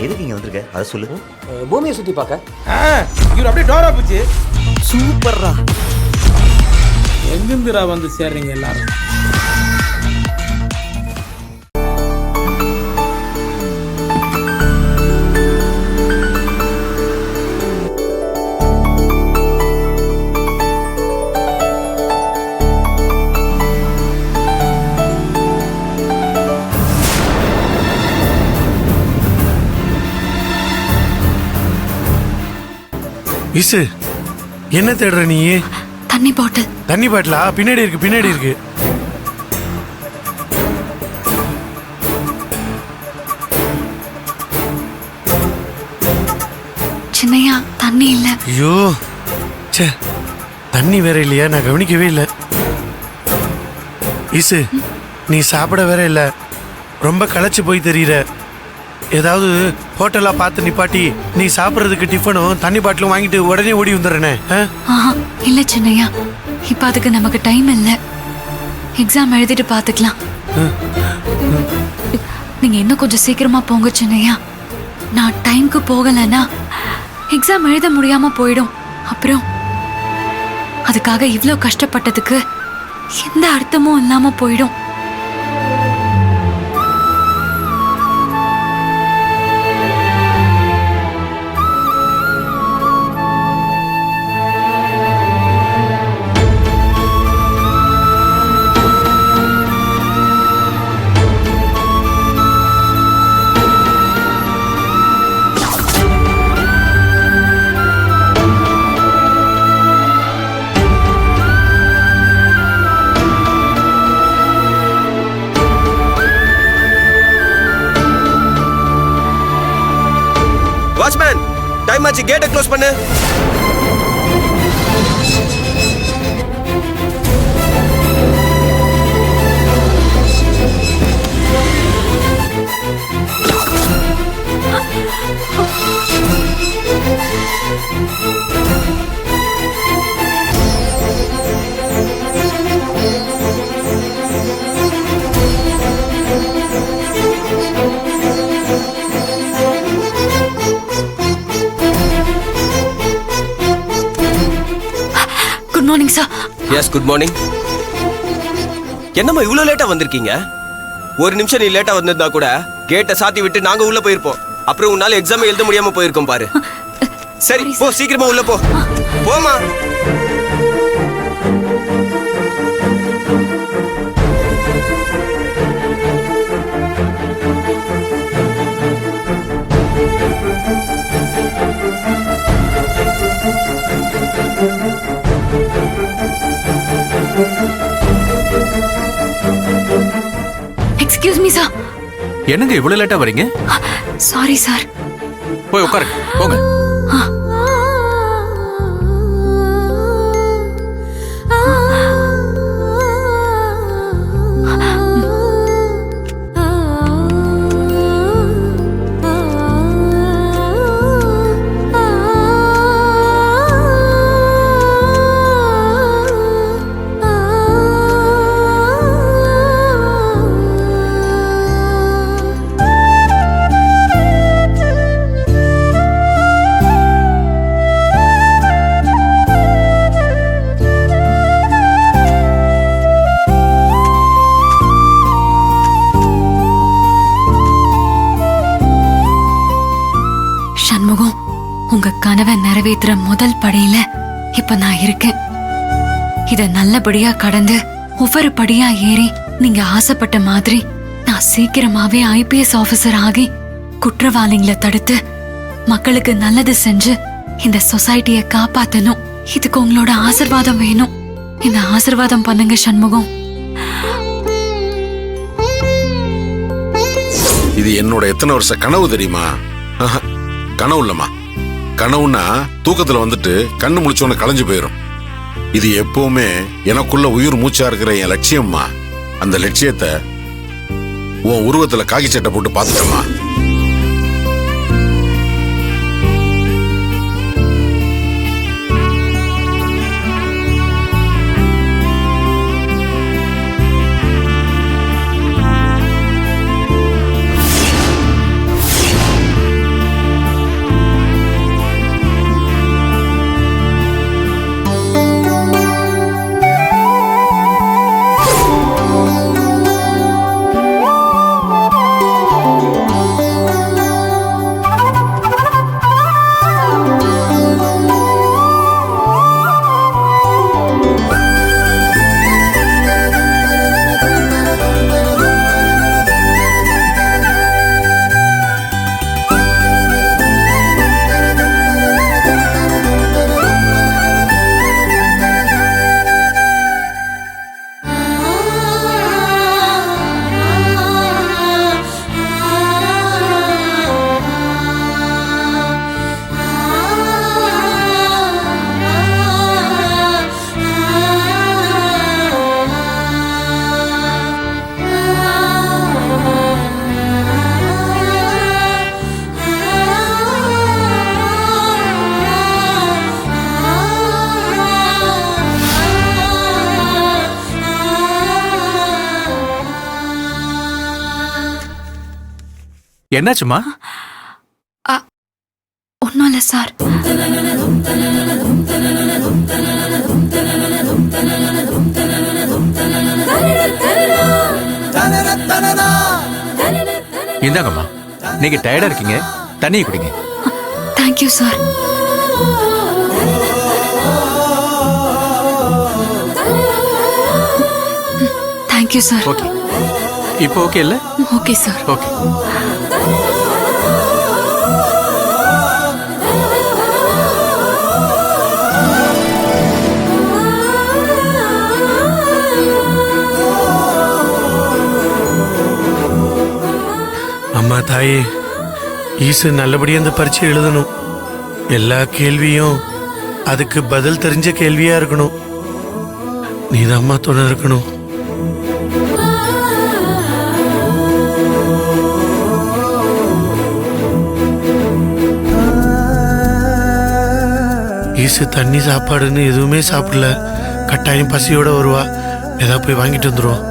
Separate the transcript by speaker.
Speaker 1: எதுக்கு இங்கே வந்திருக்க அதை சொல்லு.
Speaker 2: பூமியை சுற்றி பார்க்க.
Speaker 3: இவர் அப்படியே டோரா போச்சு.
Speaker 1: சூப்பர்ரா.
Speaker 3: எங்கிருந்துரா வந்து சேர்றீங்க எல்லாரும்?
Speaker 4: இசு, என்ன தேடுற நீ?
Speaker 5: தண்ணி பாட்டில்.
Speaker 4: தண்ணி பாட்டிலா? பின்னாடி இருக்கு, பின்னாடி இருக்கு.
Speaker 5: சின்னையா தண்ணி இல்ல.
Speaker 4: ஐயோ சே, தண்ணி வேற இல்லையா? நான் கவனிக்கவே இல்லை. இசு, நீ சாப்பிட வேற இல்ல, ரொம்ப களைச்சு போய் தெரியுற. ஏதாவது ஹோட்டலா பார்த்து நிப்பாட்டி நீ சாப்பிட்றதுக்கு டிஃபனும் தண்ணி பாட்டிலும் வாங்கிட்டு உடனே ஓடி வந்துடுறேனே.
Speaker 5: இல்ல சின்னையா, இப்ப அதுக்கு நமக்கு டைம் இல்ல. எக்ஸாம் எழுதிட்டு பாத்துக்கலாம். நீங்க இன்னும் கொஞ்சம் சீக்கிரமா போங்க சின்னையா. நான் டைம்க்கு போகலன்னா எக்ஸாம் எழுத முடியாம போயிடும். அப்புறம் அதுக்காக இவ்ளோ கஷ்டப்பட்டதுக்கு எந்த அர்த்தமும் இல்லாம போயிடும்.
Speaker 6: வாட்ச்மேன், டைம் ஆச்சு, கேட்டை க்ளோஸ் பண்ணு.
Speaker 5: Good morning sir.
Speaker 6: Yes, good morning. என்னம்மா இவ்வளவு லேட்டா வந்திருக்கீங்க? ஒரு நிமிஷம் நீ லேட்டா வந்திருந்தா கூட கேட்டை சாத்தி விட்டு நாங்க உள்ள போயிருப்போம். அப்புறம் உன்னால எக்ஸாம் எழுத முடியாம போயிருக்கோம் பாரு. சரி போ, சீக்கிரமா உள்ள போ. போமா.
Speaker 5: Excuse me sir.
Speaker 7: என்னங்க இவ்வளவு லேட்டா வரீங்க?
Speaker 5: Sorry sir.
Speaker 7: போய் உட்காருங்க, போங்க.
Speaker 5: சண்முகம், உங்க கனவை நிறைவேற்றுற முதல் படியில இப்ப நான் இருக்கேன். இத நல்லபடியா கடந்து ஒவ்வொரு படியா ஏறி நீங்க ஆசைப்பட்ட மாதிரி நான் சீக்கிரமாவே IPS ஆபீசர் ஆகி குற்றவாளிகளை தடுத்து மக்களுக்கு நல்லது செஞ்சு இந்த சொசைட்டியை காப்பாத்தணும். இதுக்கு உங்களோட ஆசீர்வாதம் வேணும். இந்த ஆசீர்வாதம் பண்ணுங்க சண்முகம்.
Speaker 8: இது என்னோட எத்தனை வருஷ கனவு தெரியுமா? கனவு இல்லம்மா. கனவுன்னா தூக்கத்துல வந்துட்டு கண்ணு முழிச்சோன்னு களைஞ்சு போயிடும். இது எப்பவுமே எனக்குள்ள உயிர் மூச்சா இருக்கிற என் லட்சியம்மா. அந்த லட்சியத்தை உன் உருவத்துல காக்கி சட்டை போட்டு பார்த்துட்டம்மா.
Speaker 7: என்னாச்சுமா?
Speaker 5: ஒன்றும் இல்லை சார்.
Speaker 7: இந்தாங்கம்மா, நீங்க டயர்டா இருக்கீங்க, தண்ணியை குடிங்க.
Speaker 5: Thank you sir. Thank you sir.
Speaker 7: Okay, இப்போ ஓகே இல்ல?
Speaker 5: Okay sir.
Speaker 7: ஓகே.
Speaker 4: அம்மா தாயே, ஈசு நல்லபடியா அந்த பரீட்சை எழுதணும். எல்லா கேள்வியும் அதுக்கு பதில் தெரிஞ்ச கேள்வியா இருக்கணும். நீதான் அம்மா துணை இருக்கணும். ஈசு தண்ணி சாப்பாடுன்னு எதுவுமே சாப்பிடல. கட்டாயம் பசியோட வருவா. ஏதாவது போய் வாங்கிட்டு வந்துருவோம்.